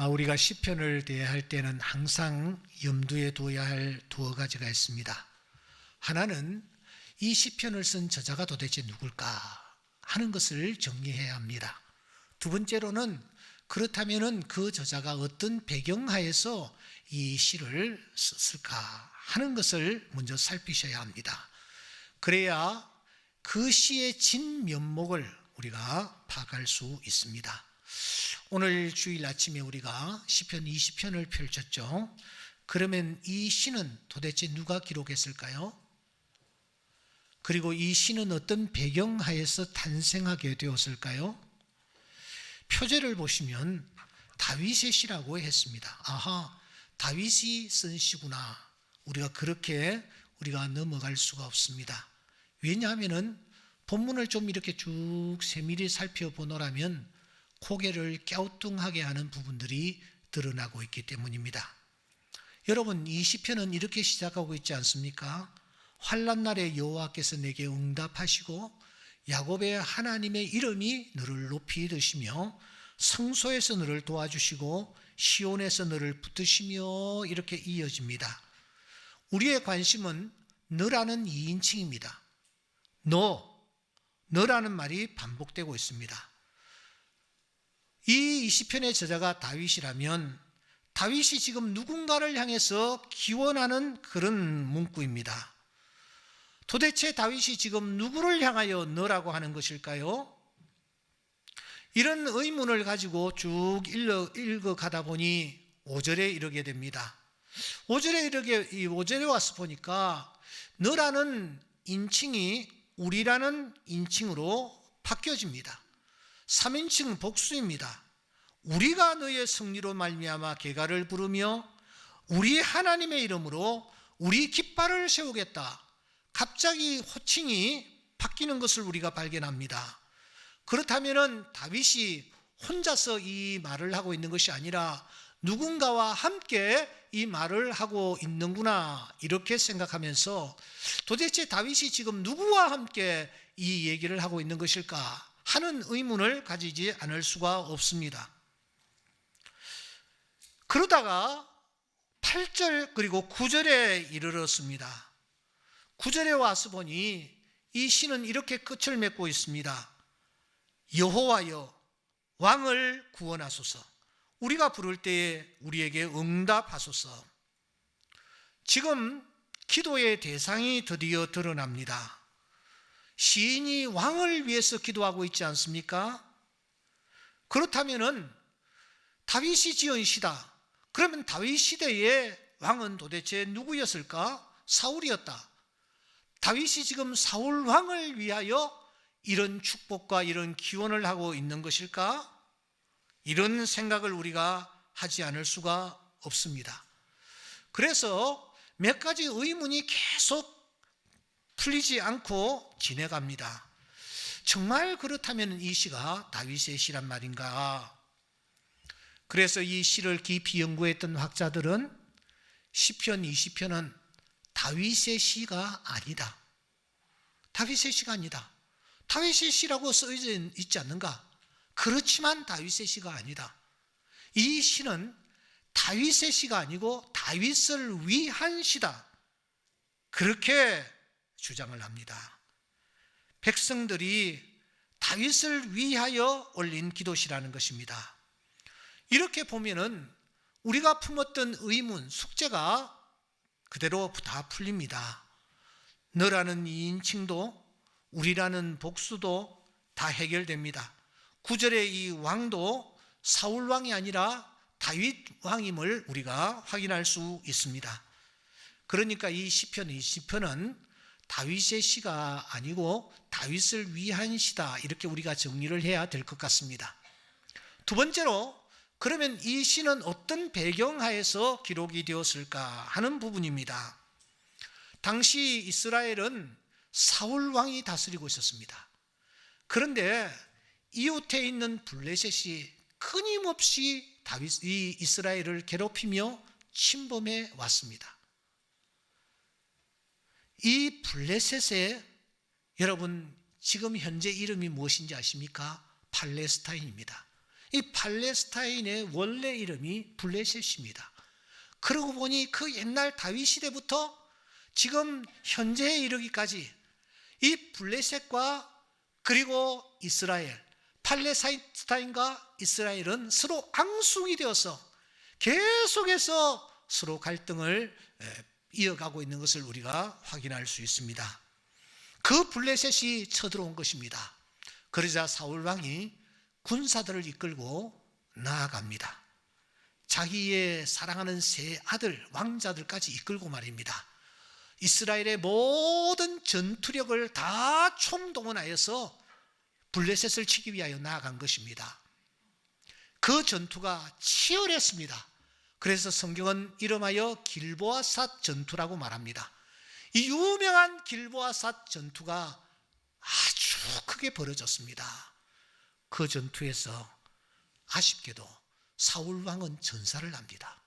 우리가 시편을 대할 때는 항상 염두에 두어야 할 두어 가지가 있습니다. 하나는 이 시편을 쓴 저자가 도대체 누굴까 하는 것을 정리해야 합니다. 두 번째로는 그렇다면 그 저자가 어떤 배경하에서 이 시를 썼을까 하는 것을 먼저 살피셔야 합니다. 그래야 그 시의 진면목을 우리가 파악할 수 있습니다. 오늘 주일 아침에 우리가 시편 20편을 펼쳤죠. 그러면 이 시는 도대체 누가 기록했을까요? 그리고 이 시는 어떤 배경하에서 탄생하게 되었을까요? 표제를 보시면 다윗의 시라고 했습니다. 아하, 다윗이 쓴 시구나. 우리가 넘어갈 수가 없습니다. 왜냐하면 본문을 좀 이렇게 쭉 세밀히 살펴보노라면 고개를 갸우뚱하게 하는 부분들이 드러나고 있기 때문입니다. 여러분, 이 시편은 이렇게 시작하고 있지 않습니까? 환난 날에 여호와께서 내게 응답하시고 야곱의 하나님의 이름이 너를 높이 드시며 성소에서 너를 도와주시고 시온에서 너를 붙드시며 이렇게 이어집니다. 우리의 관심은 너라는 2인칭입니다. 너라는 말이 반복되고 있습니다. 이 시편의 저자가 다윗이라면 다윗이 지금 누군가를 향해서 기원하는 그런 문구입니다. 도대체 다윗이 지금 누구를 향하여 너라고 하는 것일까요? 이런 의문을 가지고 쭉 읽어가다 보니 5절에 이르게 됩니다. 5절에 와서 보니까 너라는 인칭이 우리라는 인칭으로 바뀌어집니다. 3인칭 복수입니다. 우리가 너의 승리로 말미암아 계가를 부르며 우리 하나님의 이름으로 우리 깃발을 세우겠다. 갑자기 호칭이 바뀌는 것을 우리가 발견합니다. 그렇다면 다윗이 혼자서 이 말을 하고 있는 것이 아니라 누군가와 함께 이 말을 하고 있는구나 이렇게 생각하면서 도대체 다윗이 지금 누구와 함께 이 얘기를 하고 있는 것일까 하는 의문을 가지지 않을 수가 없습니다. 그러다가 8절 그리고 9절에 이르렀습니다. 9절에 와서 보니 이 시는 이렇게 끝을 맺고 있습니다. 여호와여 왕을 구원하소서. 우리가 부를 때에 우리에게 응답하소서. 지금 기도의 대상이 드디어 드러납니다. 시인이 왕을 위해서 기도하고 있지 않습니까? 그렇다면 다윗이 지은 시다. 그러면 다윗 시대의 왕은 도대체 누구였을까? 사울이었다. 다윗이 지금 사울 왕을 위하여 이런 축복과 이런 기원을 하고 있는 것일까? 이런 생각을 우리가 하지 않을 수가 없습니다. 그래서 몇 가지 의문이 계속 풀리지 않고 지내갑니다. 정말 그렇다면 이 시가 다윗의 시란 말인가? 그래서 이 시를 깊이 연구했던 학자들은 시편 20편은 다윗의 시가 아니다. 다윗의 시가 아니다. 다윗의 시라고 써져 있지 않는가? 그렇지만 다윗의 시가 아니다. 이 시는 다윗의 시가 아니고 다윗을 위한 시다. 그렇게 주장을 합니다. 백성들이 다윗을 위하여 올린 기도시라는 것입니다. 이렇게 보면은 우리가 품었던 의문, 숙제가 그대로 다 풀립니다. 너라는 2인칭도 우리라는 복수도 다 해결됩니다. 9절의 이 왕도 사울 왕이 아니라 다윗 왕임을 우리가 확인할 수 있습니다. 그러니까 이 시편 20편은 다윗의 시가 아니고 다윗을 위한 시다. 이렇게 우리가 정리를 해야 될 것 같습니다. 두 번째로 그러면 이 시는 어떤 배경하에서 기록이 되었을까 하는 부분입니다. 당시 이스라엘은 사울 왕이 다스리고 있었습니다. 그런데 이웃에 있는 블레셋이 끊임없이 이 이스라엘을 괴롭히며 침범해 왔습니다. 이 블레셋의 여러분 지금 현재 이름이 무엇인지 아십니까? 팔레스타인입니다. 이 팔레스타인의 원래 이름이 블레셋입니다. 그러고 보니 그 옛날 다윗 시대부터 지금 현재에 이르기까지 이 블레셋과 그리고 이스라엘, 팔레스타인과 이스라엘은 서로 앙숙이 되어서 계속해서 서로 갈등을 이어가고 있는 것을 우리가 확인할 수 있습니다. 그 블레셋이 쳐들어온 것입니다. 그러자 사울 왕이 군사들을 이끌고 나아갑니다. 자기의 사랑하는 세 아들, 왕자들까지 이끌고 말입니다. 이스라엘의 모든 전투력을 다 총동원하여서 블레셋을 치기 위하여 나아간 것입니다. 그 전투가 치열했습니다. 그래서 성경은 이름하여 길보아삿 전투라고 말합니다. 이 유명한 길보아삿 전투가 아주 크게 벌어졌습니다. 그 전투에서 아쉽게도 사울 왕은 전사를 합니다.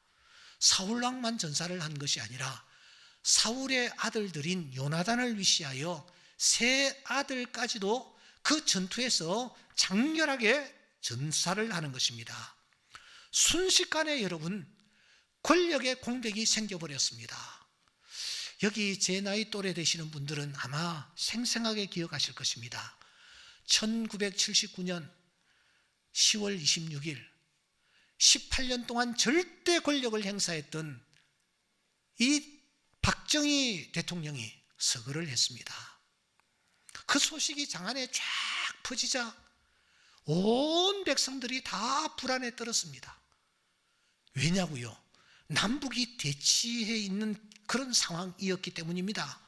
사울 왕만 전사를 한 것이 아니라 사울의 아들들인 요나단을 위시하여 세 아들까지도 그 전투에서 장렬하게 전사를 하는 것입니다. 순식간에 여러분 권력의 공백이 생겨버렸습니다. 여기 제 나이 또래 되시는 분들은 아마 생생하게 기억하실 것입니다. 1979년 10월 26일 18년 동안 절대 권력을 행사했던 이 박정희 대통령이 서거를 했습니다. 그 소식이 장안에 쫙 퍼지자 온 백성들이 다 불안에 떨었습니다. 왜냐고요? 남북이 대치해 있는 그런 상황이었기 때문입니다.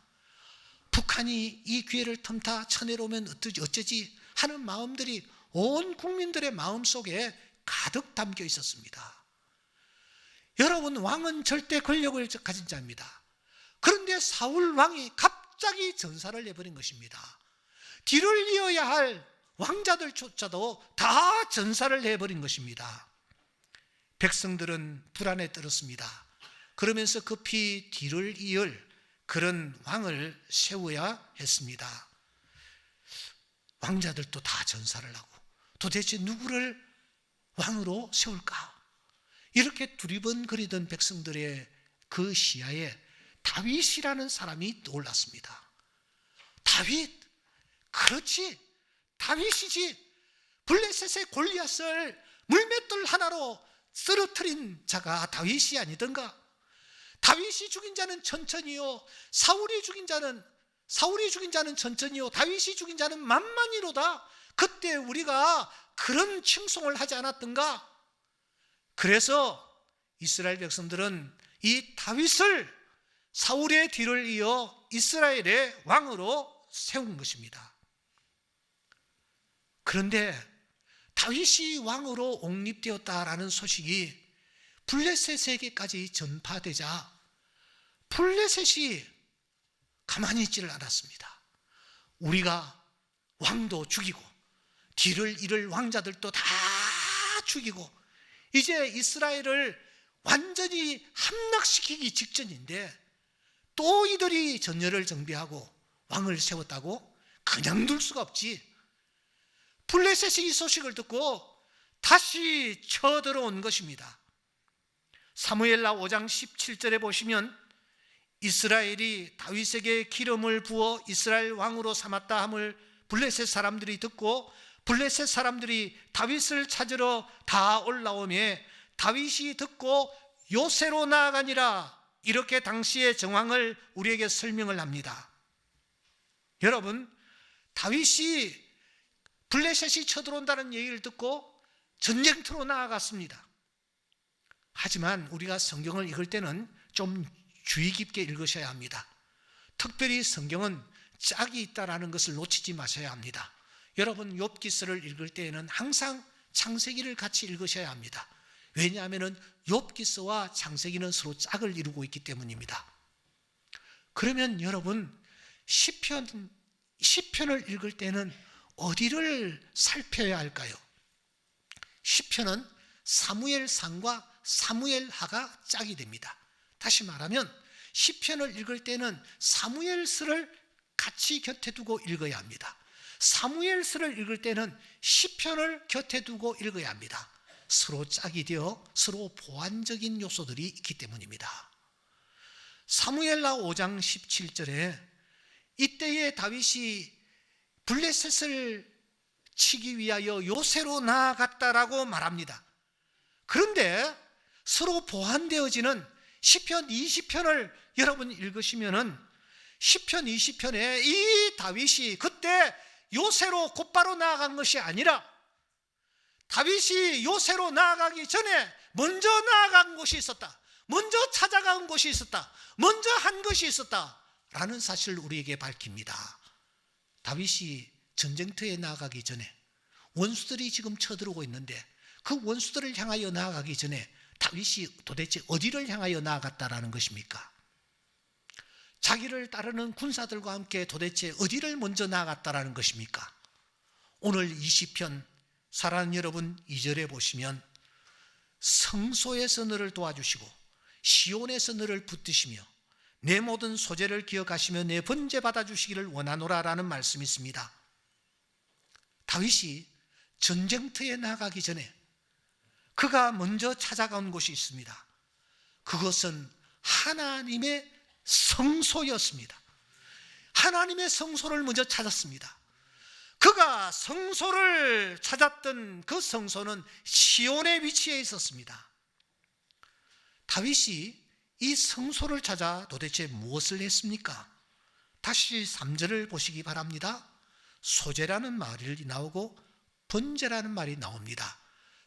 북한이 이 기회를 틈타 쳐내려오면 어쩌지 하는 마음들이 온 국민들의 마음속에 가득 담겨 있었습니다. 여러분, 왕은 절대 권력을 가진 자입니다. 그런데 사울 왕이 갑자기 전사를 내버린 것입니다. 뒤를 이어야 할 왕자들조차도 다 전사를 내버린 것입니다. 백성들은 불안에 떨었습니다. 그러면서 급히 뒤를 이을 그런 왕을 세워야 했습니다. 왕자들도 다 전사를 하고 도대체 누구를 왕으로 세울까? 이렇게 두리번거리던 백성들의 그 시야에 다윗이라는 사람이 떠올랐습니다. 다윗, 그렇지, 다윗이지. 블레셋의 골리앗을 물맷돌 하나로 쓰러뜨린 자가 다윗이 아니던가? 다윗이 죽인 자는 천천히요, 사울이 죽인 자는 천천히요, 다윗이 죽인 자는 만만히로다. 그때 우리가 그런 칭송을 하지 않았던가? 그래서 이스라엘 백성들은 이 다윗을 사울의 뒤를 이어 이스라엘의 왕으로 세운 것입니다. 그런데 다윗이 왕으로 옹립되었다라는 소식이 블레셋에게까지 전파되자 블레셋이 가만히 있지를 않았습니다. 우리가 왕도 죽이고 뒤를 이을 왕자들도 다 죽이고 이제 이스라엘을 완전히 함락시키기 직전인데 또 이들이 전열을 정비하고 왕을 세웠다고? 그냥 둘 수가 없지. 블레셋이 이 소식을 듣고 다시 쳐들어온 것입니다. 사무엘라 5장 17절에 보시면 이스라엘이 다윗에게 기름을 부어 이스라엘 왕으로 삼았다 함을 블레셋 사람들이 듣고 블레셋 사람들이 다윗을 찾으러 다 올라오매 다윗이 듣고 요새로 나아가니라. 이렇게 당시의 정황을 우리에게 설명을 합니다. 여러분, 다윗이 블레셋이 쳐들어온다는 얘기를 듣고 전쟁터로 나아갔습니다. 하지만 우리가 성경을 읽을 때는 좀 주의 깊게 읽으셔야 합니다. 특별히 성경은 짝이 있다라는 것을 놓치지 마셔야 합니다. 여러분, 욥기서를 읽을 때에는 항상 창세기를 같이 읽으셔야 합니다. 왜냐하면 욥기서와 창세기는 서로 짝을 이루고 있기 때문입니다. 그러면 여러분, 시편을 읽을 때는 어디를 살펴야 할까요? 시편은 사무엘상과 사무엘하가 짝이 됩니다. 다시 말하면 시편을 읽을 때는 사무엘서를 같이 곁에 두고 읽어야 합니다. 사무엘서를 읽을 때는 시편을 곁에 두고 읽어야 합니다. 서로 짝이 되어 서로 보완적인 요소들이 있기 때문입니다. 사무엘하 5장 17절에 이때에 다윗이 블레셋을 치기 위하여 요새로 나아갔다라고 말합니다. 그런데 서로 보완되어지는 시편 20편을 여러분 읽으시면은 시편 20편에 이 다윗이 그때 요새로 곧바로 나아간 것이 아니라 다윗이 요새로 나아가기 전에 먼저 나아간 곳이 있었다. 먼저 찾아간 곳이 있었다. 먼저 한 것이 있었다. 라는 사실을 우리에게 밝힙니다. 다윗이 전쟁터에 나아가기 전에 원수들이 지금 쳐들어오고 있는데 그 원수들을 향하여 나아가기 전에 다윗이 도대체 어디를 향하여 나아갔다라는 것입니까? 자기를 따르는 군사들과 함께 도대체 어디를 먼저 나아갔다라는 것입니까? 오늘 20편 사랑하는 여러분 2절에 보시면 성소에서 너를 도와주시고 시온에서 너를 붙드시며 내 모든 소재를 기억하시며 내 번제 받아주시기를 원하노라 라는 말씀이 있습니다. 다윗이 전쟁터에 나가기 전에 그가 먼저 찾아간 곳이 있습니다. 그것은 하나님의 성소였습니다. 하나님의 성소를 먼저 찾았습니다. 그가 성소를 찾았던 그 성소는 시온에 위치해 있었습니다. 다윗이 이 성소를 찾아 도대체 무엇을 했습니까? 다시 3절을 보시기 바랍니다. 소제라는 말이 나오고 번제라는 말이 나옵니다.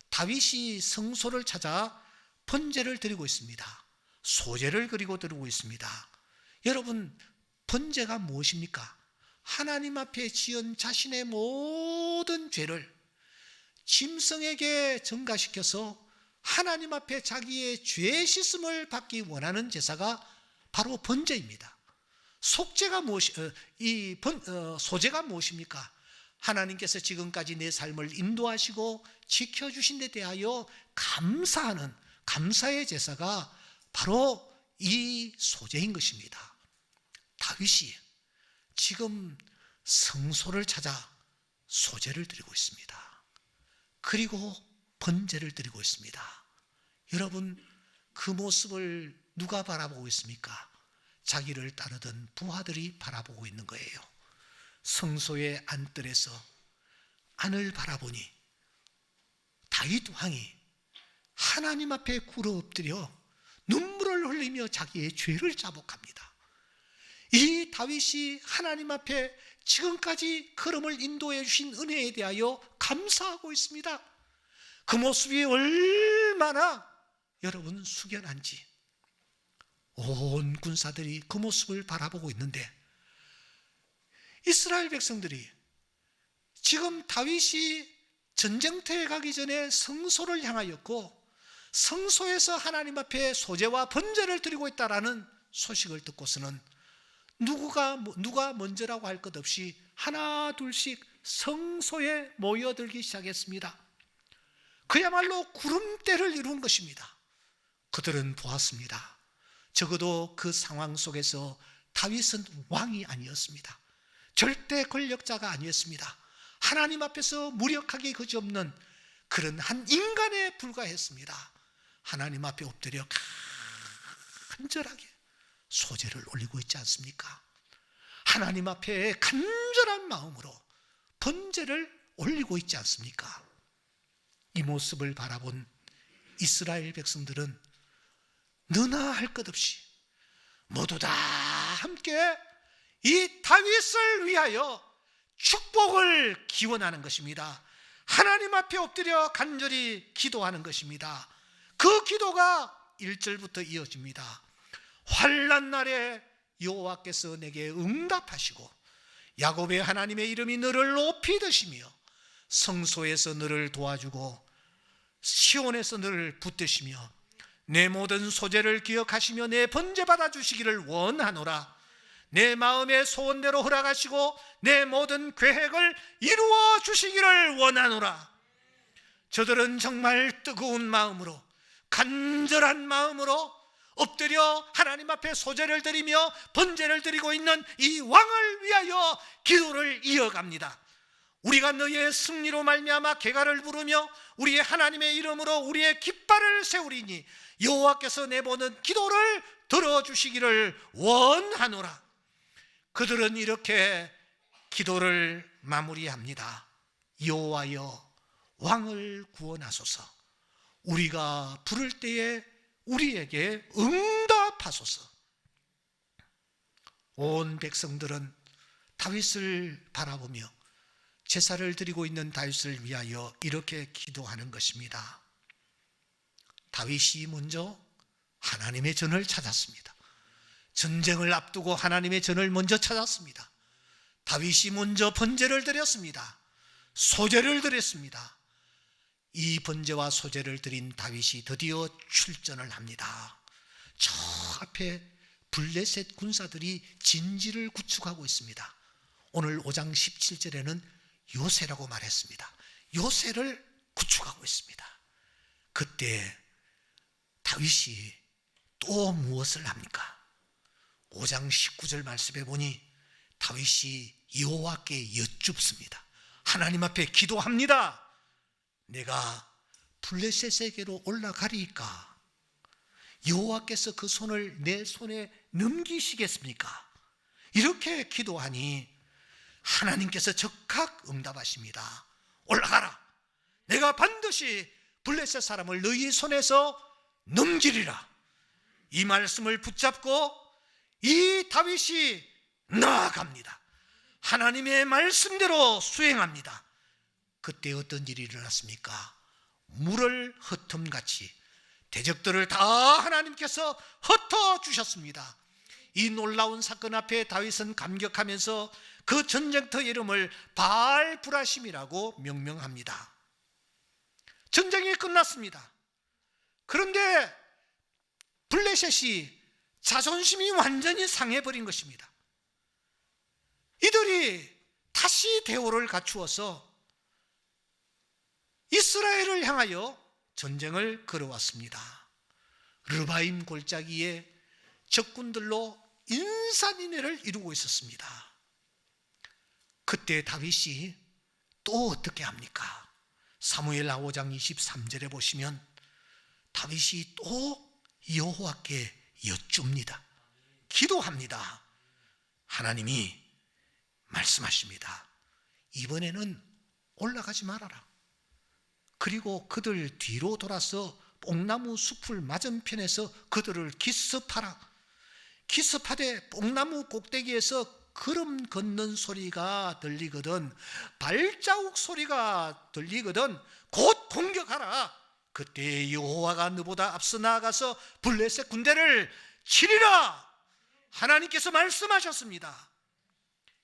다윗이 성소를 찾아 번제를 드리고 있습니다. 소제를 그리고 드리고 있습니다. 여러분, 번제가 무엇입니까? 하나님 앞에 지은 자신의 모든 죄를 짐승에게 전가시켜서 하나님 앞에 자기의 죄 씻음을 받기 원하는 제사가 바로 번제입니다. 소제가 무엇입니까? 하나님께서 지금까지 내 삶을 인도하시고 지켜주신 데 대하여 감사하는 감사의 제사가 바로 이 소제인 것입니다. 다윗이 지금 성소를 찾아 소제를 드리고 있습니다. 그리고 번제를 드리고 있습니다. 여러분, 그 모습을 누가 바라보고 있습니까? 자기를 따르던 부하들이 바라보고 있는 거예요. 성소의 안뜰에서 안을 바라보니 다윗 왕이 하나님 앞에 꿇어 엎드려 눈물을 흘리며 자기의 죄를 자복합니다. 이 다윗이 하나님 앞에 지금까지 걸음을 인도해 주신 은혜에 대하여 감사하고 있습니다. 그 모습이 얼마나 여러분 숙연한지 온 군사들이 그 모습을 바라보고 있는데 이스라엘 백성들이 지금 다윗이 전쟁터에 가기 전에 성소를 향하였고 성소에서 하나님 앞에 소제와 번제를 드리고 있다라는 소식을 듣고서는 누가 먼저라고 할 것 없이 하나 둘씩 성소에 모여들기 시작했습니다. 그야말로 구름대를 이룬 것입니다. 그들은 보았습니다. 적어도 그 상황 속에서 다윗은 왕이 아니었습니다. 절대 권력자가 아니었습니다. 하나님 앞에서 무력하기 그지없는 그런 한 인간에 불과했습니다. 하나님 앞에 엎드려 간절하게 소제를 올리고 있지 않습니까? 하나님 앞에 간절한 마음으로 번제를 올리고 있지 않습니까? 이 모습을 바라본 이스라엘 백성들은 너나 할 것 없이 모두 다 함께 이 다윗을 위하여 축복을 기원하는 것입니다. 하나님 앞에 엎드려 간절히 기도하는 것입니다. 그 기도가 1절부터 이어집니다. 환난 날에 여호와께서 내게 응답하시고 야곱의 하나님의 이름이 너를 높이 드시며 성소에서 너를 도와주고 시온에서 너를 붙드시며 내 모든 소재를 기억하시며 내 번제 받아주시기를 원하노라. 내 마음의 소원대로 허락하시고 내 모든 계획을 이루어 주시기를 원하노라. 저들은 정말 뜨거운 마음으로 간절한 마음으로 엎드려 하나님 앞에 소제를 드리며 번제를 드리고 있는 이 왕을 위하여 기도를 이어갑니다. 우리가 너의 승리로 말미암아 개가를 부르며 우리의 하나님의 이름으로 우리의 깃발을 세우리니 여호와께서 내보는 기도를 들어주시기를 원하노라. 그들은 이렇게 기도를 마무리합니다. 여호와여, 왕을 구원하소서. 우리가 부를 때에 우리에게 응답하소서. 온 백성들은 다윗을 바라보며 제사를 드리고 있는 다윗을 위하여 이렇게 기도하는 것입니다. 다윗이 먼저 하나님의 전을 찾았습니다. 전쟁을 앞두고 하나님의 전을 먼저 찾았습니다. 다윗이 먼저 번제를 드렸습니다. 소제를 드렸습니다. 이 번제와 소제를 드린 다윗이 드디어 출전을 합니다. 저 앞에 블레셋 군사들이 진지를 구축하고 있습니다. 오늘 5장 17절에는 요새라고 말했습니다. 요새를 구축하고 있습니다. 그때 다윗이 또 무엇을 합니까? 5장 19절 말씀에 보니 다윗이 여호와께 여쭙습니다. 하나님 앞에 기도합니다. 내가 블레셋에게로 올라가리까? 여호와께서 그 손을 내 손에 넘기시겠습니까? 이렇게 기도하니 하나님께서 즉각 응답하십니다. 올라가라. 내가 반드시 블레셋 사람을 너희 손에서 넘기리라. 이 말씀을 붙잡고 이 다윗이 나아갑니다. 하나님의 말씀대로 수행합니다. 그때 어떤 일이 일어났습니까? 물을 흩음같이 대적들을 다 하나님께서 흩어주셨습니다. 이 놀라운 사건 앞에 다윗은 감격하면서 그 전쟁터 이름을 바알브라심이라고 명명합니다. 전쟁이 끝났습니다. 그런데 블레셋이 자존심이 완전히 상해버린 것입니다. 이들이 다시 대오를 갖추어서 이스라엘을 향하여 전쟁을 걸어왔습니다. 르바임 골짜기에 적군들로 인산인해를 이루고 있었습니다. 그때 다윗이 또 어떻게 합니까? 사무엘하 5장 23절에 보시면 다윗이 또 여호와께 여쭙니다. 기도합니다. 하나님이 말씀하십니다. 이번에는 올라가지 말아라. 그리고 그들 뒤로 돌아서 뽕나무 숲을 맞은편에서 그들을 기습하라. 기습하되 뽕나무 꼭대기에서 걸음 걷는 소리가 들리거든, 발자국 소리가 들리거든 곧 공격하라. 그때 여호와가 너보다 앞서 나아가서 블레셋 군대를 치리라. 하나님께서 말씀하셨습니다.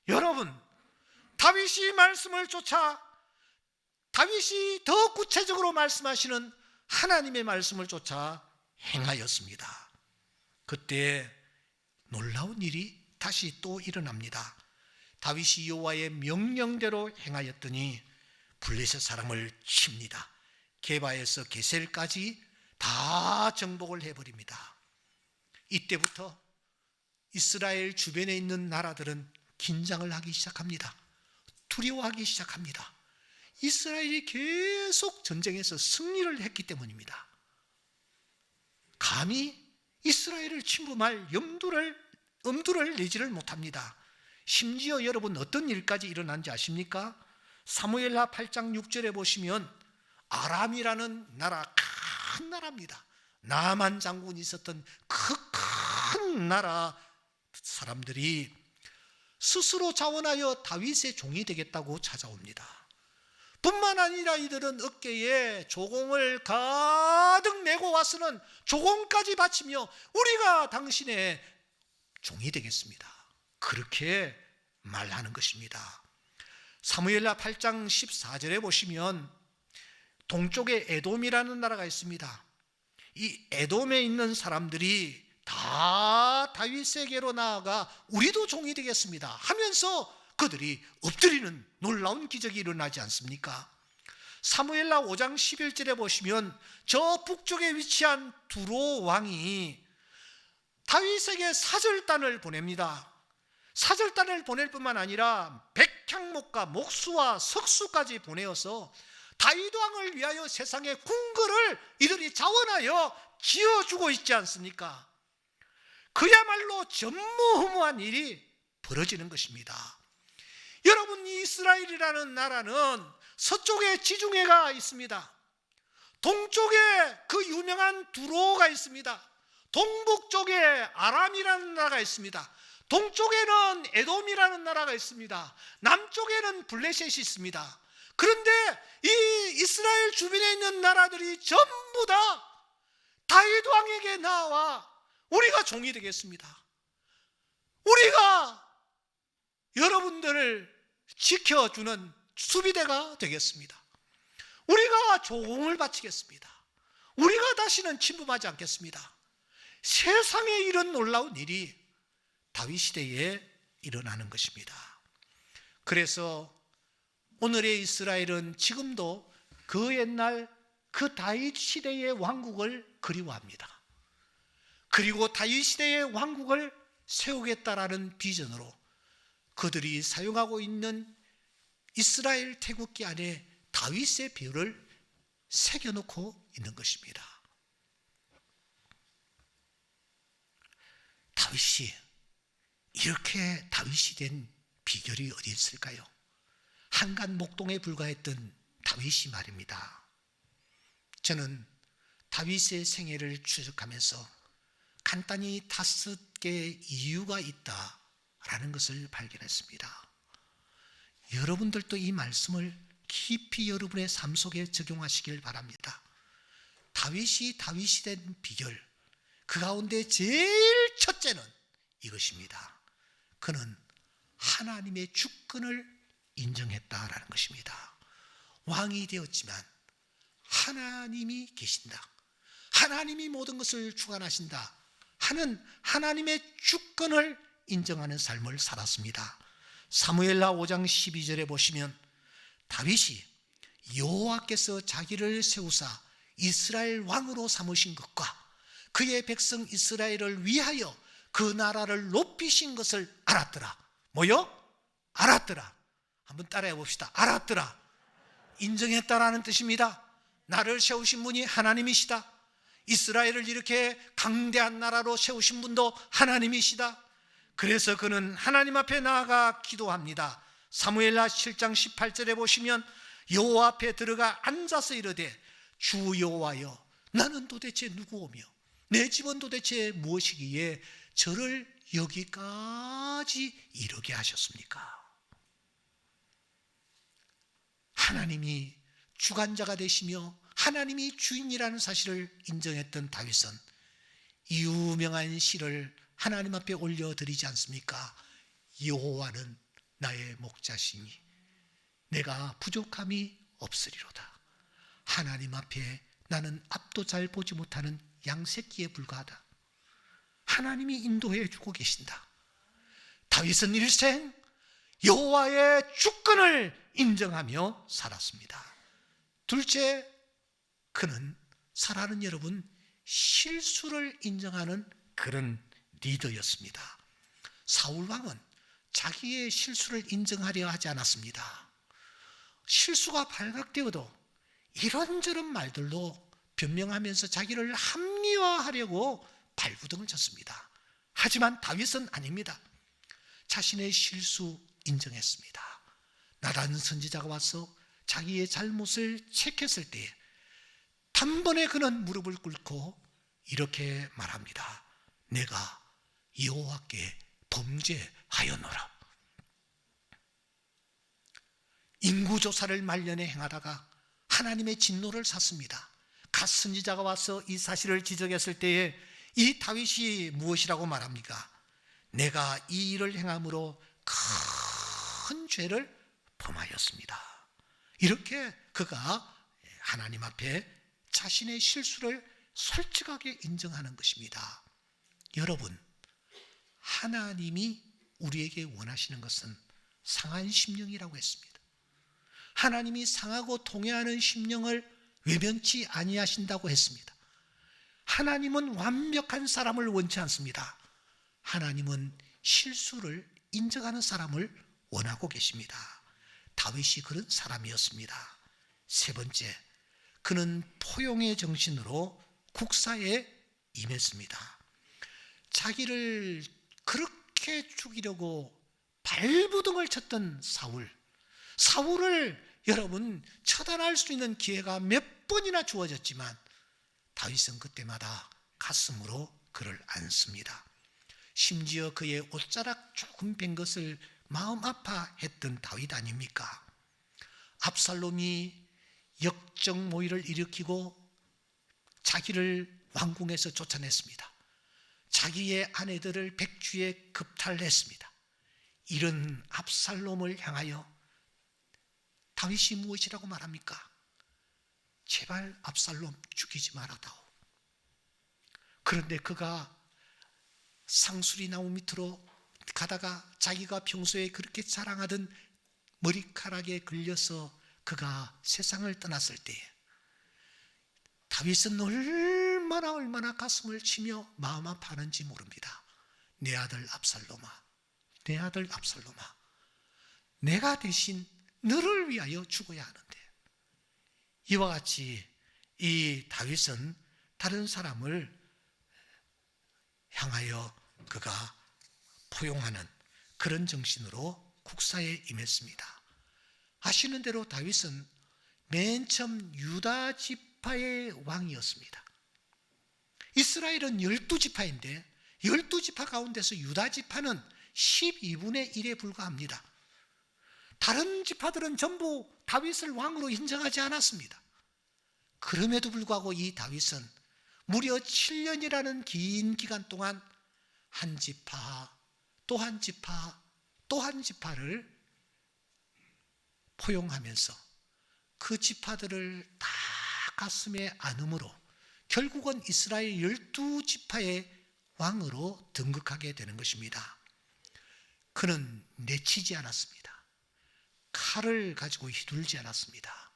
여러분, 다윗이 말씀을 쫓아 다윗이 더 구체적으로 말씀하시는 하나님의 말씀을 쫓아 행하였습니다. 그때 놀라운 일이 다시 또 일어납니다. 다윗이 여호와의 명령대로 행하였더니 블레셋 사람을 칩니다. 게바에서 게셀까지 다 정복을 해버립니다. 이때부터 이스라엘 주변에 있는 나라들은 긴장을 하기 시작합니다. 두려워하기 시작합니다. 이스라엘이 계속 전쟁에서 승리를 했기 때문입니다. 감히 이스라엘을 침범할 엄두를 내지를 못합니다. 심지어 여러분 어떤 일까지 일어난지 아십니까? 사무엘하 8장 6절에 보시면 아람이라는 나라, 큰 나라입니다. 나만 장군이 있었던 그 큰 나라 사람들이 스스로 자원하여 다윗의 종이 되겠다고 찾아옵니다. 뿐만 아니라 이들은 어깨에 조공을 가득 메고 와서는 조공까지 바치며 우리가 당신의 종이 되겠습니다. 그렇게 말하는 것입니다. 사무엘하 8장 14절에 보시면 동쪽에 에돔이라는 나라가 있습니다. 이 에돔에 있는 사람들이 다 다윗에게로 나아가 우리도 종이 되겠습니다 하면서 그들이 엎드리는 놀라운 기적이 일어나지 않습니까? 사무엘하 5장 11절에 보시면 저 북쪽에 위치한 두로 왕이 다윗에게 사절단을 보냅니다. 사절단을 보낼 뿐만 아니라 백향목과 목수와 석수까지 보내어서 다윗 왕을 위하여 세상의 궁궐을 이들이 자원하여 지어주고 있지 않습니까? 그야말로 전무후무한 일이 벌어지는 것입니다. 여러분, 이 이스라엘이라는 나라는 서쪽에 지중해가 있습니다. 동쪽에 그 유명한 두로가 있습니다. 동북쪽에 아람이라는 나라가 있습니다. 동쪽에는 에돔이라는 나라가 있습니다. 남쪽에는 블레셋이 있습니다. 그런데 이 이스라엘 주변에 있는 나라들이 전부 다 다윗 왕에게 나와 우리가 종이 되겠습니다. 우리가 여러분들을 지켜주는 수비대가 되겠습니다. 우리가 조공을 바치겠습니다. 우리가 다시는 침범하지 않겠습니다. 세상에 이런 놀라운 일이 다윗 시대에 일어나는 것입니다. 그래서 오늘의 이스라엘은 지금도 그 옛날 그 다윗 시대의 왕국을 그리워합니다. 그리고 다윗 시대의 왕국을 세우겠다라는 비전으로 그들이 사용하고 있는 이스라엘 태국기 안에 다윗의 비율을 새겨놓고 있는 것입니다. 다윗이 이렇게 다윗이 된 비결이 어디 있을까요? 한간 목동에 불과했던 다윗이 말입니다. 저는 다윗의 생애를 추적하면서 간단히 5개의 이유가 있다라는 것을 발견했습니다. 여러분들도 이 말씀을 깊이 여러분의 삶 속에 적용하시길 바랍니다. 다윗이 된 비결, 그 가운데 제일 첫째는 이것입니다. 그는 하나님의 주권을 인정했다라는 것입니다. 왕이 되었지만 하나님이 계신다, 하나님이 모든 것을 주관하신다 하는 하나님의 주권을 인정하는 삶을 살았습니다. 사무엘하 5장 12절에 보시면 다윗이 여호와께서 자기를 세우사 이스라엘 왕으로 삼으신 것과 그의 백성 이스라엘을 위하여 그 나라를 높이신 것을 알았더라. 뭐요? 알았더라. 한번 따라해 봅시다. 알았더라. 인정했다라는 뜻입니다. 나를 세우신 분이 하나님이시다. 이스라엘을 이렇게 강대한 나라로 세우신 분도 하나님이시다. 그래서 그는 하나님 앞에 나아가 기도합니다. 사무엘하 7장 18절에 보시면 여호와 앞에 들어가 앉아서 이르되 주 여호와여, 나는 도대체 누구오며 내 집은 도대체 무엇이기에 저를 여기까지 이르게 하셨습니까? 하나님이 주관자가 되시며 하나님이 주인이라는 사실을 인정했던 다윗은 유명한 시를 하나님 앞에 올려드리지 않습니까? 여호와는 나의 목자시니 내가 부족함이 없으리로다. 하나님 앞에 나는 앞도 잘 보지 못하는 양새끼에 불과하다. 하나님이 인도해 주고 계신다. 다윗은 일생 여호와의 주권을 인정하며 살았습니다. 둘째, 그는 사랑하는 여러분, 실수를 인정하는 그런 리더였습니다. 사울 왕은 자기의 실수를 인정하려 하지 않았습니다. 실수가 발각되어도 이런저런 말들로 변명하면서 자기를 합리화하려고 발부둥을 쳤습니다. 하지만 다윗은 아닙니다. 자신의 실수 인정했습니다. 나단 선지자가 와서 자기의 잘못을 체크했을 때 단번에 그는 무릎을 꿇고 이렇게 말합니다. 내가 여호와께 범죄하였노라. 인구조사를 말년에 행하다가 하나님의 진노를 샀습니다. 갓 선지자가 와서 이 사실을 지적했을 때에 이 다윗이 무엇이라고 말합니까? 내가 이 일을 행함으로 큰 죄를 범하였습니다. 이렇게 그가 하나님 앞에 자신의 실수를 솔직하게 인정하는 것입니다. 여러분, 하나님이 우리에게 원하시는 것은 상한 심령이라고 했습니다. 하나님이 상하고 통회하는 심령을 외면치 아니하신다고 했습니다. 하나님은 완벽한 사람을 원치 않습니다. 하나님은 실수를 인정하는 사람을 원하고 계십니다. 다윗이 그런 사람이었습니다. 세 번째, 그는 포용의 정신으로 국사에 임했습니다. 자기를 그렇게 죽이려고 발부둥을 쳤던 사울을 여러분 처단할 수 있는 기회가 몇 번이나 주어졌지만 다윗은 그때마다 가슴으로 그를 안습니다. 심지어 그의 옷자락 조금 뺀 것을 마음 아파했던 다윗 아닙니까? 압살롬이 역적 모의를 일으키고 자기를 왕궁에서 쫓아냈습니다. 자기의 아내들을 백주에 급탈했습니다. 이런 압살롬을 향하여 다윗이 무엇이라고 말합니까? 제발 압살롬 죽이지 말아다오. 그런데 그가 상수리 나무 밑으로 가다가 자기가 평소에 그렇게 자랑하던 머리카락에 걸려서 그가 세상을 떠났을 때에 다윗은 얼마나 가슴을 치며 마음 아파하는지 모릅니다. 내 아들 압살롬아, 내 아들 압살롬아, 내가 대신 너를 위하여 죽어야 하는데. 이와 같이 이 다윗은 다른 사람을 향하여 그가 포용하는 그런 정신으로 국사에 임했습니다. 아시는 대로 다윗은 맨 처음 유다 지파의 왕이었습니다. 이스라엘은 12지파인데 12지파 가운데서 유다 지파는 12분의 1에 불과합니다. 다른 지파들은 전부 다윗을 왕으로 인정하지 않았습니다. 그럼에도 불구하고 이 다윗은 무려 7년이라는 긴 기간 동안 한 지파, 또 한 지파, 또 한 지파를 포용하면서 그 지파들을 다 가슴에 안음으로 결국은 이스라엘 12지파의 왕으로 등극하게 되는 것입니다. 그는 내치지 않았습니다. 칼을 가지고 휘둘지 않았습니다.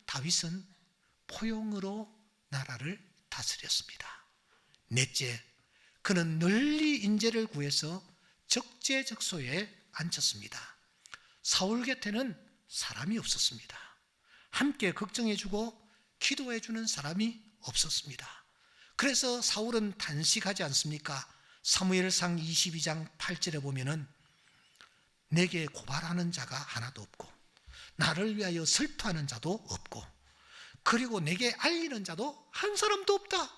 다윗은 포용으로 나라를 다스렸습니다. 넷째, 그는 널리 인재를 구해서 적재적소에 앉혔습니다. 사울 곁에는 사람이 없었습니다. 함께 걱정해주고 기도해주는 사람이 없었습니다. 그래서 사울은 단식하지 않습니까? 사무엘상 22장 8절에 보면은 내게 고발하는 자가 하나도 없고 나를 위하여 슬퍼하는 자도 없고 그리고 내게 알리는 자도 한 사람도 없다.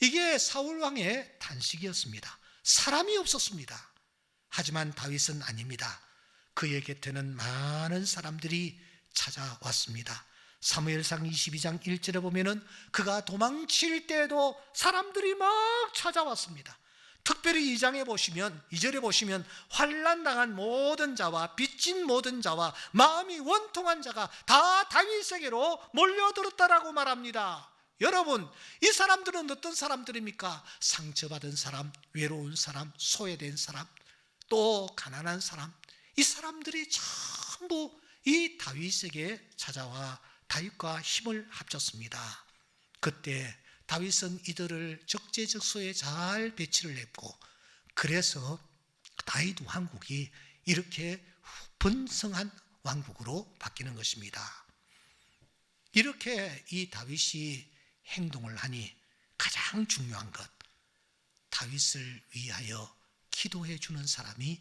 이게 사울왕의 단식이었습니다. 사람이 없었습니다. 하지만 다윗은 아닙니다. 그의 곁에는 많은 사람들이 찾아왔습니다. 사무엘상 22장 1절에 보면은 그가 도망칠 때에도 사람들이 막 찾아왔습니다. 특별히 2절에 보시면 환난 당한 모든 자와 빚진 모든 자와 마음이 원통한 자가 다 다윗에게로 몰려들었다라고 말합니다. 여러분, 이 사람들은 어떤 사람들입니까? 상처받은 사람, 외로운 사람, 소외된 사람, 또 가난한 사람. 이 사람들이 전부 이 다윗에게 찾아와 다윗과 힘을 합쳤습니다. 그때 다윗은 이들을 적재적소에 잘 배치를 했고 그래서 다윗 왕국이 이렇게 번성한 왕국으로 바뀌는 것입니다. 이렇게 이 다윗이 행동을 하니 가장 중요한 것, 다윗을 위하여 기도해 주는 사람이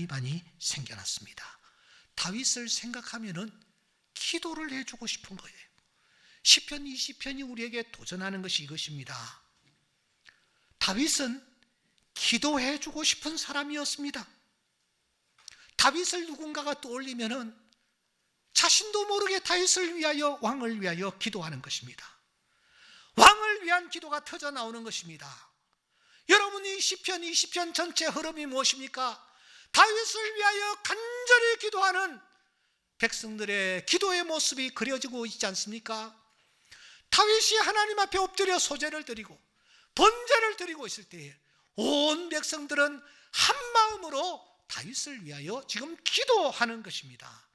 많이 생겨났습니다. 다윗을 생각하면은 기도를 해주고 싶은 거예요. 시편 20편이 우리에게 도전하는 것이 이것입니다. 다윗은 기도해주고 싶은 사람이었습니다. 다윗을 누군가가 떠올리면은 자신도 모르게 다윗을 위하여, 왕을 위하여 기도하는 것입니다. 왕을 위한 기도가 터져 나오는 것입니다. 여러분이 시편 20편 전체 흐름이 무엇입니까? 다윗을 위하여 간절히 기도하는 백성들의 기도의 모습이 그려지고 있지 않습니까? 다윗이 하나님 앞에 엎드려 소제를 드리고 번제를 드리고 있을 때에 온 백성들은 한 마음으로 다윗을 위하여 지금 기도하는 것입니다.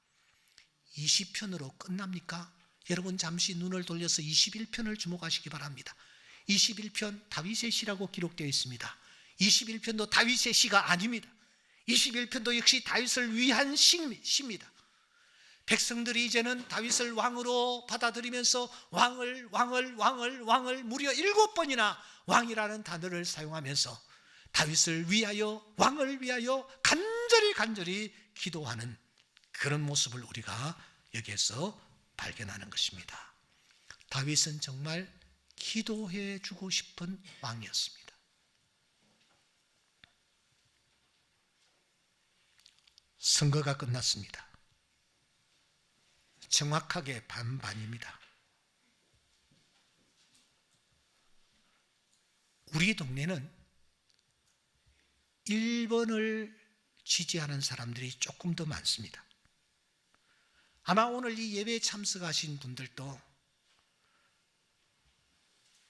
20편으로 끝납니까? 여러분 잠시 눈을 돌려서 21편을 주목하시기 바랍니다. 21편 다윗의 시라고 기록되어 있습니다. 21편도 다윗의 시가 아닙니다. 21편도 역시 다윗을 위한 시입니다. 백성들이 이제는 다윗을 왕으로 받아들이면서 왕을 무려 7번이나 왕이라는 단어를 사용하면서 다윗을 위하여, 왕을 위하여 간절히 기도하는 그런 모습을 우리가 여기에서 발견하는 것입니다. 다윗은 정말 기도해 주고 싶은 왕이었습니다. 선거가 끝났습니다. 정확하게 반반입니다. 우리 동네는 1번을 지지하는 사람들이 조금 더 많습니다. 아마 오늘 이 예배에 참석하신 분들도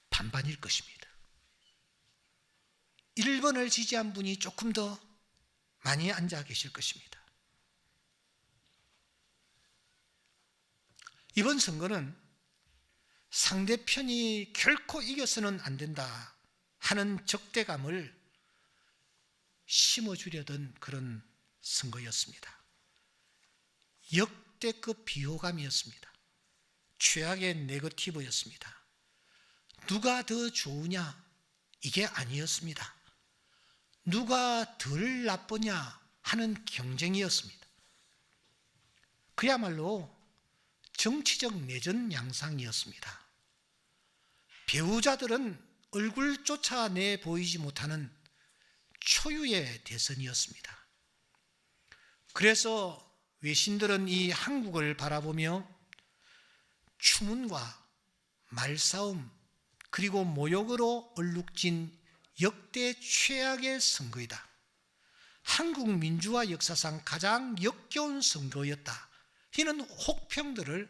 반반일 것입니다. 1번을 지지한 분이 조금 더 많이 앉아 계실 것입니다. 이번 선거는 상대편이 결코 이겨서는 안 된다 하는 적대감을 심어주려던 그런 선거였습니다. 역대급 비호감이었습니다. 최악의 네거티브였습니다. 누가 더 좋으냐? 이게 아니었습니다. 누가 덜 나쁘냐 하는 경쟁이었습니다. 그야말로 정치적 내전 양상이었습니다. 배우자들은 얼굴조차 내 보이지 못하는 초유의 대선이었습니다. 그래서 외신들은 이 한국을 바라보며 추문과 말싸움 그리고 모욕으로 얼룩진 역대 최악의 선거이다. 한국 민주화 역사상 가장 역겨운 선거였다. 이는 혹평들을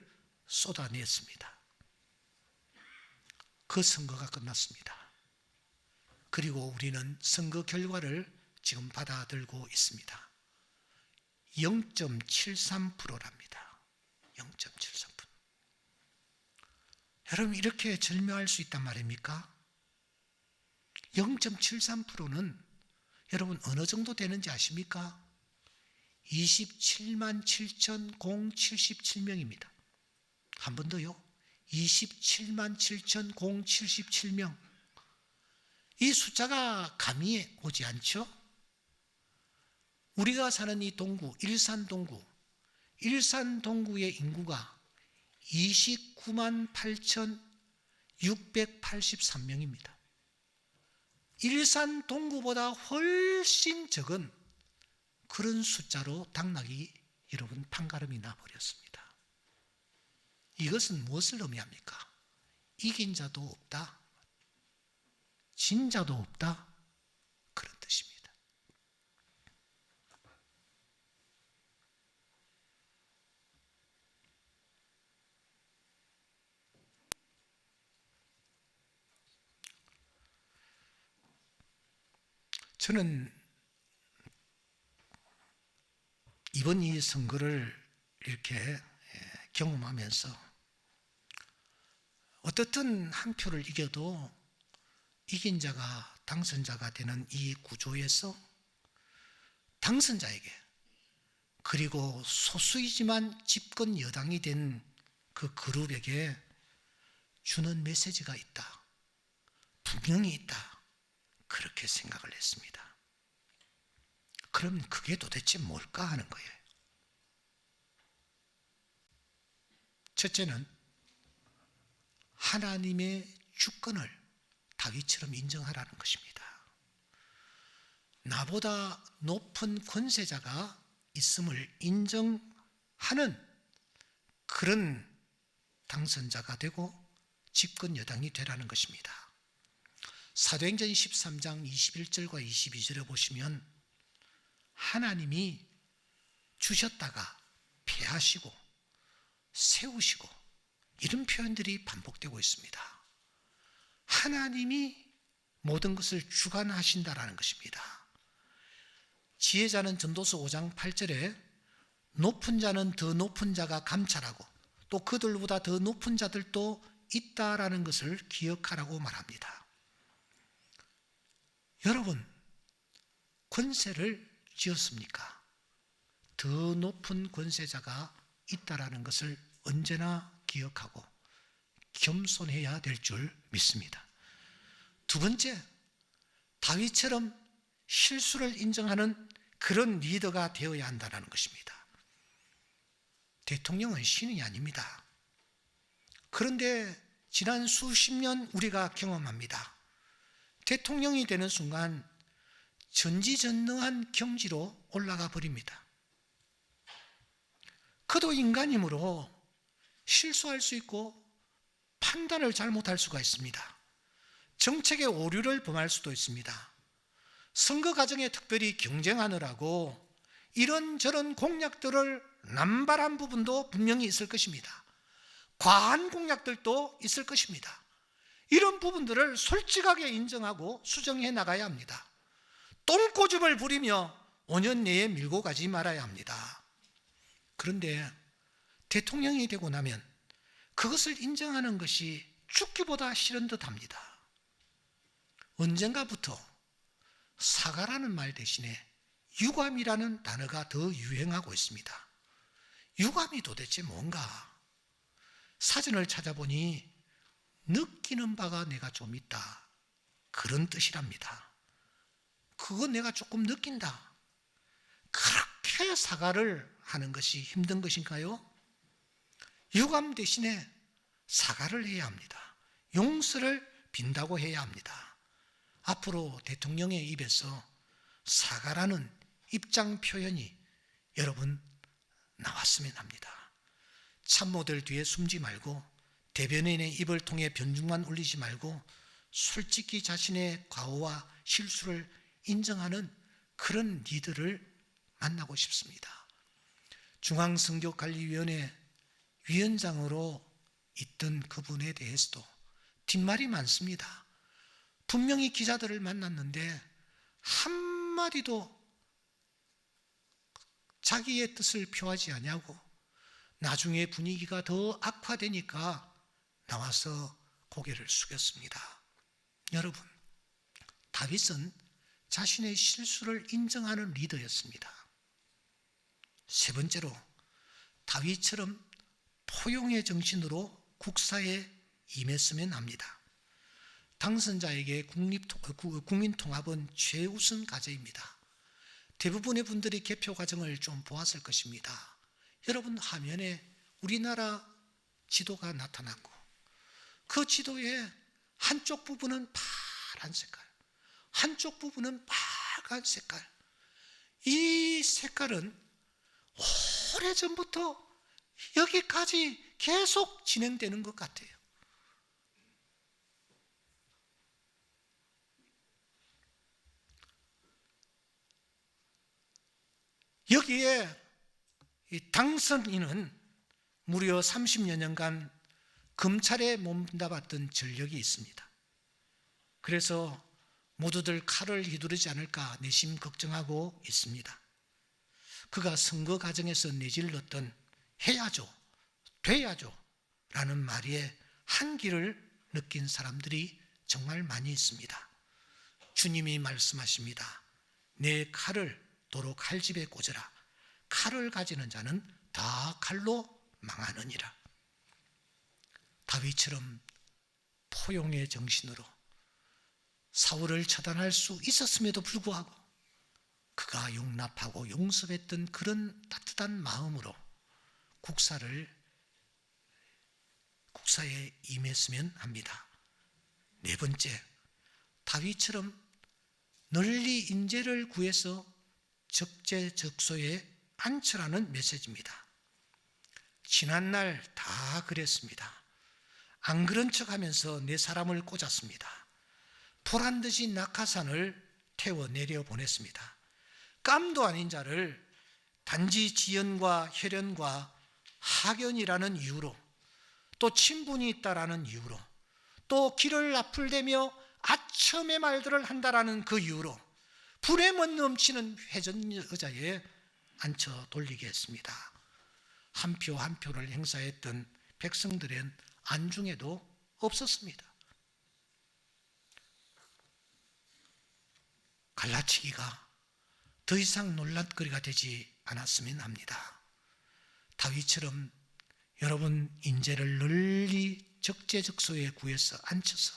쏟아냈습니다. 그 선거가 끝났습니다. 그리고 우리는 선거 결과를 지금 받아들고 있습니다. 0.73%랍니다. 0.73%. 여러분, 이렇게 절묘할 수 있단 말입니까? 0.73%는 여러분 어느 정도 되는지 아십니까? 27만 7,077명입니다. 한 번 더요. 27만 7,077명. 이 숫자가 감이 오지 않죠? 우리가 사는 이 동구, 일산 동구의 인구가 29만 8,683명입니다. 일산 동구보다 훨씬 적은 그런 숫자로 당락이 여러분 판가름이 나버렸습니다. 이것은 무엇을 의미합니까? 이긴 자도 없다, 진 자도 없다, 그런 뜻입니다. 저는 이번 이 선거를 이렇게 경험하면서 어떻든 한 표를 이겨도 이긴 자가 당선자가 되는 이 구조에서 당선자에게, 그리고 소수이지만 집권 여당이 된 그 그룹에게 주는 메시지가 있다, 분명히 있다, 그렇게 생각을 했습니다. 그럼 그게 도대체 뭘까 하는 거예요. 첫째는 하나님의 주권을 다윗처럼 인정하라는 것입니다. 나보다 높은 권세자가 있음을 인정하는 그런 당선자가 되고 집권 여당이 되라는 것입니다. 사도행전 13장 21절과 22절에 보시면 하나님이 주셨다가 폐하시고 세우시고 이런 표현들이 반복되고 있습니다. 하나님이 모든 것을 주관하신다라는 것입니다. 지혜자는 전도서 5장 8절에 높은 자는 더 높은 자가 감찰하고 또 그들보다 더 높은 자들도 있다라는 것을 기억하라고 말합니다. 여러분, 권세를 지었습니까? 더 높은 권세자가 있다라는 것을 언제나 기억하고 겸손해야 될 줄 믿습니다. 두 번째, 다윗처럼 실수를 인정하는 그런 리더가 되어야 한다는 것입니다. 대통령은 신이 아닙니다. 그런데 지난 수십 년 우리가 경험합니다. 대통령이 되는 순간 전지전능한 경지로 올라가 버립니다. 그도 인간이므로 실수할 수 있고 판단을 잘못할 수가 있습니다. 정책의 오류를 범할 수도 있습니다. 선거 과정에 특별히 경쟁하느라고 이런저런 공약들을 남발한 부분도 분명히 있을 것입니다. 과한 공약들도 있을 것입니다. 이런 부분들을 솔직하게 인정하고 수정해 나가야 합니다. 똥꼬집을 부리며 5년 내에 밀고 가지 말아야 합니다. 그런데 대통령이 되고 나면 그것을 인정하는 것이 죽기보다 싫은 듯합니다. 언젠가부터 사과라는 말 대신에 유감이라는 단어가 더 유행하고 있습니다. 유감이 도대체 뭔가? 사전을 찾아보니 느끼는 바가 내가 좀 있다, 그런 뜻이랍니다. 그거 내가 조금 느낀다. 그렇게 사과를 하는 것이 힘든 것인가요? 유감 대신에 사과를 해야 합니다. 용서를 빈다고 해야 합니다. 앞으로 대통령의 입에서 사과라는 입장 표현이 여러분 나왔으면 합니다. 참모들 뒤에 숨지 말고 대변인의 입을 통해 변죽만 올리지 말고 솔직히 자신의 과오와 실수를 인정하는 그런 리더를 만나고 싶습니다. 중앙선교관리위원회 위원장으로 있던 그분에 대해서도 뒷말이 많습니다. 분명히 기자들을 만났는데 한마디도 자기의 뜻을 표하지 않냐고, 나중에 분위기가 더 악화되니까 나와서 고개를 숙였습니다. 여러분, 다윗은 자신의 실수를 인정하는 리더였습니다. 세 번째로, 다윗처럼 포용의 정신으로 국사에 임했으면 합니다. 당선자에게 국민통합은 최우선 과제입니다. 대부분의 분들이 개표 과정을 좀 보았을 것입니다. 여러분, 화면에 우리나라 지도가 나타났고 그 지도의 한쪽 부분은 파란 색깔, 한쪽 부분은 빨간 색깔. 이 색깔은 오래전부터 여기까지 계속 진행되는 것 같아요. 여기에 이 당선인은 무려 30여 년간 검찰에 몸담았던 전력이 있습니다. 그래서 모두들 칼을 휘두르지 않을까 내심 걱정하고 있습니다. 그가 선거 과정에서 내질렀던 해야죠, 돼야죠 라는 말에 한기를 느낀 사람들이 정말 많이 있습니다. 주님이 말씀하십니다. 내 칼을 도로 칼집에 꽂으라. 칼을 가지는 자는 다 칼로 망하느니라. 다윗처럼 포용의 정신으로 사울을 처단할 수 있었음에도 불구하고 그가 용납하고 용서했던 그런 따뜻한 마음으로 국사에 임했으면 합니다. 네 번째, 다윗처럼 널리 인재를 구해서 적재적소에 앉혀라는 메시지입니다. 지난날 다 그랬습니다. 안 그런 척하면서 내 사람을 꽂았습니다. 보란듯이 낙하산을 태워 내려 보냈습니다. 깜도 아닌 자를 단지 지연과 혈연과 학연이라는 이유로, 또 친분이 있다라는 이유로, 또 길을 나풀대며 아첨의 말들을 한다라는 그 이유로 불에만 넘치는 회전 의자에 앉혀 돌리게 했습니다. 한 표 한 표를 행사했던 백성들은 안중에도 없었습니다. 갈라치기가 더 이상 논란거리가 되지 않았으면 합니다. 다윗처럼 여러분 인재를 널리 적재적소에 구해서 앉혀서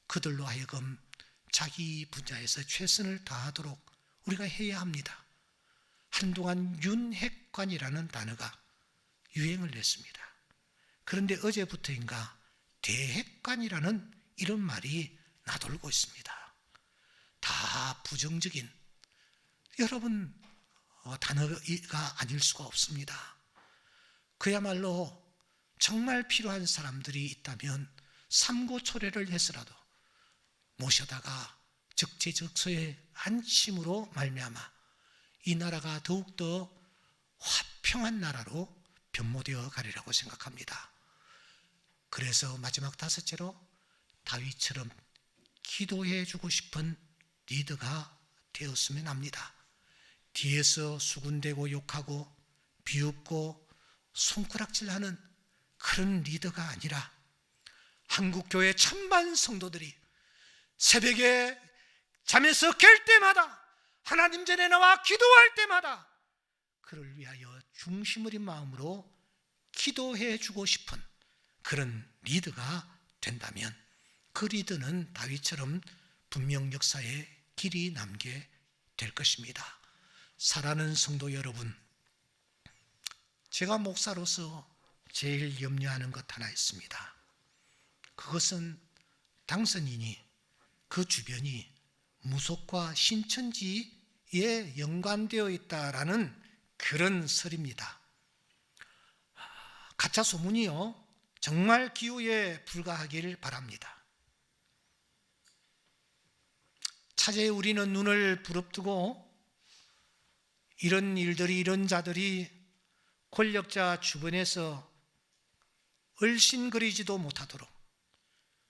그들로 하여금 자기 분야에서 최선을 다하도록 우리가 해야 합니다. 한동안 윤핵관이라는 단어가 유행을 했습니다. 그런데 어제부터인가 대핵관이라는 이런 말이 나돌고 있습니다. 다 부정적인 여러분 단어가 아닐 수가 없습니다. 그야말로 정말 필요한 사람들이 있다면 삼고초려를 해서라도 모셔다가 적재적소에 안심으로 말미암아 이 나라가 더욱더 화평한 나라로 변모되어 가리라고 생각합니다. 그래서 마지막 다섯째로 다윗처럼 기도해 주고 싶은 리더가 되었으면 합니다. 뒤에서 수군대고 욕하고 비웃고 손가락질하는 그런 리더가 아니라 한국교회 천만 성도들이 새벽에 잠에서 깰 때마다 하나님 전에 나와 기도할 때마다 그를 위하여 중심 어린 마음으로 기도해 주고 싶은 그런 리더가 된다면 그 리더는 다윗처럼 분명 역사에 길이 남게 될 것입니다. 사랑하는 성도 여러분, 제가 목사로서 제일 염려하는 것 하나 있습니다. 그것은 당선인이 그 주변이 무속과 신천지에 연관되어 있다라는 그런 설입니다. 가짜 소문이요, 정말 기우에 불과하길 바랍니다. 차제에 우리는 눈을 부릅뜨고 이런 일들이, 이런 자들이 권력자 주변에서 얼씬거리지도 못하도록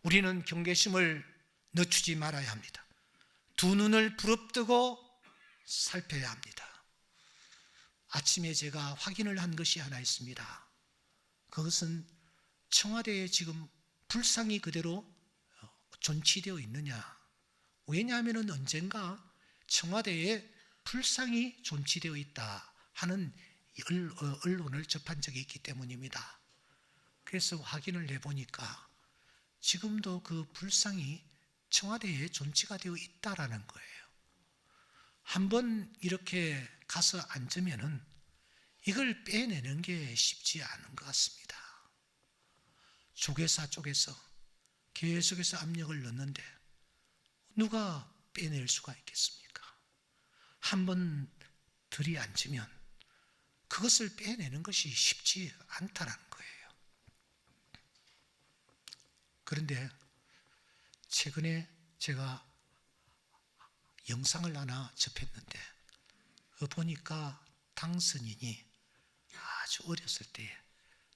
우리는 경계심을 늦추지 말아야 합니다. 두 눈을 부릅뜨고 살펴야 합니다. 아침에 제가 확인을 한 것이 하나 있습니다. 그것은 청와대에 지금 불상이 그대로 존치되어 있느냐. 왜냐하면 언젠가 청와대에 불상이 존치되어 있다 하는 언론을 접한 적이 있기 때문입니다. 그래서 확인을 해보니까 지금도 그 불상이 청와대에 존치가 되어 있다라는 거예요. 한번 이렇게 가서 앉으면은 이걸 빼내는 게 쉽지 않은 것 같습니다. 조계사 쪽에서 계속해서 압력을 넣는데 누가 빼낼 수가 있겠습니까? 한번 들이앉으면 그것을 빼내는 것이 쉽지 않다라는 거예요. 그런데 최근에 제가 영상을 하나 접했는데 보니까 당선인이 아주 어렸을 때에,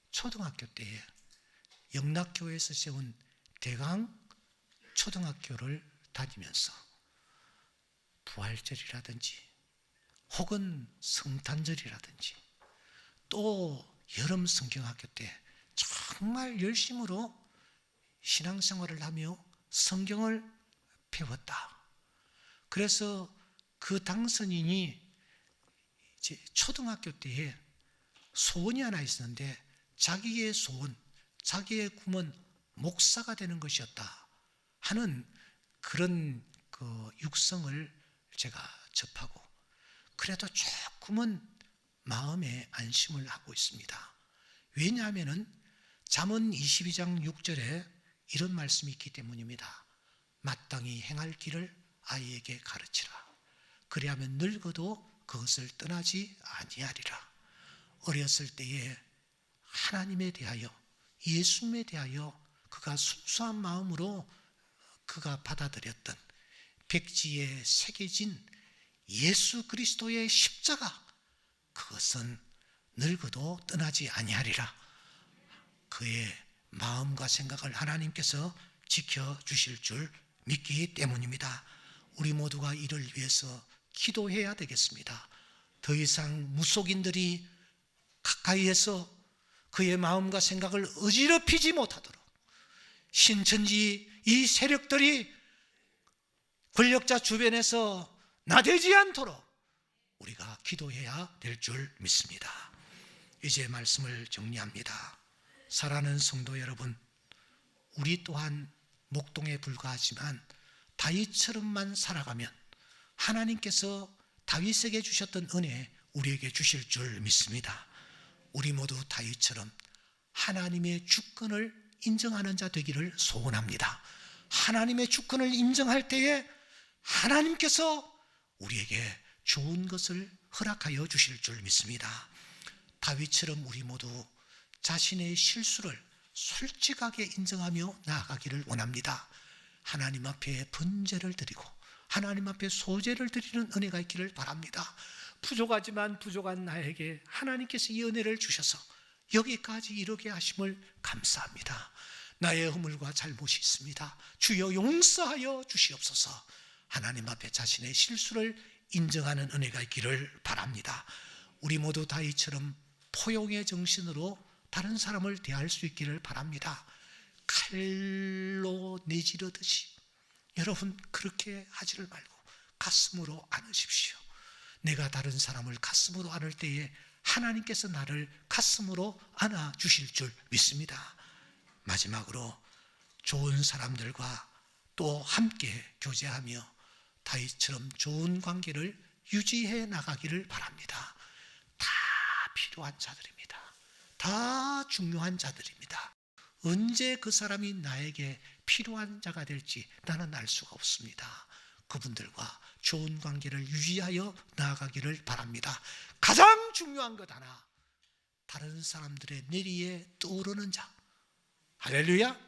초등학교 때에 영락교회에서 세운 대강 초등학교를 다니면서 부활절이라든지 혹은 성탄절이라든지 또 여름 성경학교 때 정말 열심으로 신앙생활을 하며 성경을 배웠다. 그래서 그 당선인이 이제 초등학교 때에 소원이 하나 있었는데 자기의 소원, 자기의 꿈은 목사가 되는 것이었다 하는 그런 그 육성을 제가 접하고 그래도 조금은 마음에 안심을 하고 있습니다. 왜냐하면 잠언 22장 6절에 이런 말씀이 있기 때문입니다. 마땅히 행할 길을 아이에게 가르치라. 그리하면 늙어도 그것을 떠나지 아니하리라. 어렸을 때에 하나님에 대하여, 예수님에 대하여 그가 순수한 마음으로 그가 받아들였던 백지에 새겨진 예수 그리스도의 십자가, 그것은 늙어도 떠나지 아니하리라. 그의 마음과 생각을 하나님께서 지켜주실 줄 믿기 때문입니다. 우리 모두가 이를 위해서 기도해야 되겠습니다. 더 이상 무속인들이 가까이에서 그의 마음과 생각을 어지럽히지 못하도록, 신천지 이 세력들이 권력자 주변에서 나대지 않도록 우리가 기도해야 될 줄 믿습니다. 이제 말씀을 정리합니다. 사랑하는 성도 여러분, 우리 또한 목동에 불과하지만 다윗처럼만 살아가면 하나님께서 다윗에게 주셨던 은혜 우리에게 주실 줄 믿습니다. 우리 모두 다윗처럼 하나님의 주권을 인정하는 자 되기를 소원합니다. 하나님의 주권을 인정할 때에 하나님께서 우리에게 좋은 것을 허락하여 주실 줄 믿습니다. 다윗처럼 우리 모두 자신의 실수를 솔직하게 인정하며 나아가기를 원합니다. 하나님 앞에 번제를 드리고 하나님 앞에 소제를 드리는 은혜가 있기를 바랍니다. 부족하지만 부족한 나에게 하나님께서 이 은혜를 주셔서 여기까지 이르게 하심을 감사합니다. 나의 허물과 잘못이 있습니다. 주여 용서하여 주시옵소서. 하나님 앞에 자신의 실수를 인정하는 은혜가 있기를 바랍니다. 우리 모두 다윗처럼 포용의 정신으로 다른 사람을 대할 수 있기를 바랍니다. 칼로 내지르듯이 여러분 그렇게 하지를 말고 가슴으로 안으십시오. 내가 다른 사람을 가슴으로 안을 때에 하나님께서 나를 가슴으로 안아주실 줄 믿습니다. 마지막으로 좋은 사람들과 또 함께 교제하며 다윗처럼 좋은 관계를 유지해 나가기를 바랍니다. 다 필요한 자들입니다. 다 중요한 자들입니다. 언제 그 사람이 나에게 필요한 자가 될지 나는 알 수가 없습니다. 그분들과 좋은 관계를 유지하여 나아가기를 바랍니다. 가장 중요한 것 하나, 다른 사람들의 내리에 떠오르는 자. 할렐루야.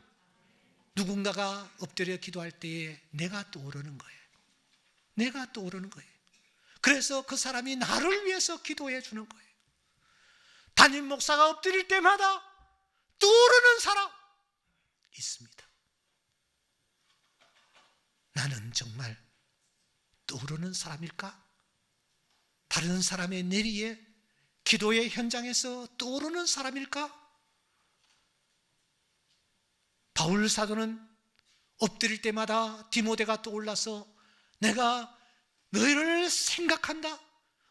누군가가 엎드려 기도할 때에 내가 떠오르는 거예요. 내가 떠오르는 거예요. 그래서 그 사람이 나를 위해서 기도해 주는 거예요. 담임 목사가 엎드릴 때마다 떠오르는 사람 있습니다. 나는 정말 떠오르는 사람일까? 다른 사람의 내리에 기도의 현장에서 떠오르는 사람일까? 바울 사도는 엎드릴 때마다 디모데가 떠올라서 내가 너희를 생각한다.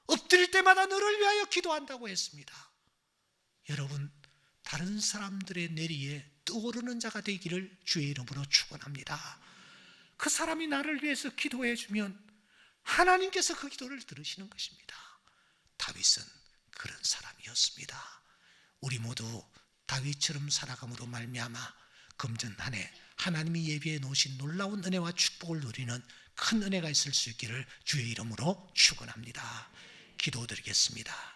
엎드릴 때마다 너를 위하여 기도한다고 했습니다. 여러분, 다른 사람들의 내리에 떠오르는 자가 되기를 주의 이름으로 축원합니다. 그 사람이 나를 위해서 기도해 주면 하나님께서 그 기도를 들으시는 것입니다. 다윗은 그런 사람이었습니다. 우리 모두 다윗처럼 살아감으로 말미암아 금전 한 해 하나님이 예비해 놓으신 놀라운 은혜와 축복을 누리는 큰 은혜가 있을 수 있기를 주의 이름으로 축원합니다. 기도드리겠습니다.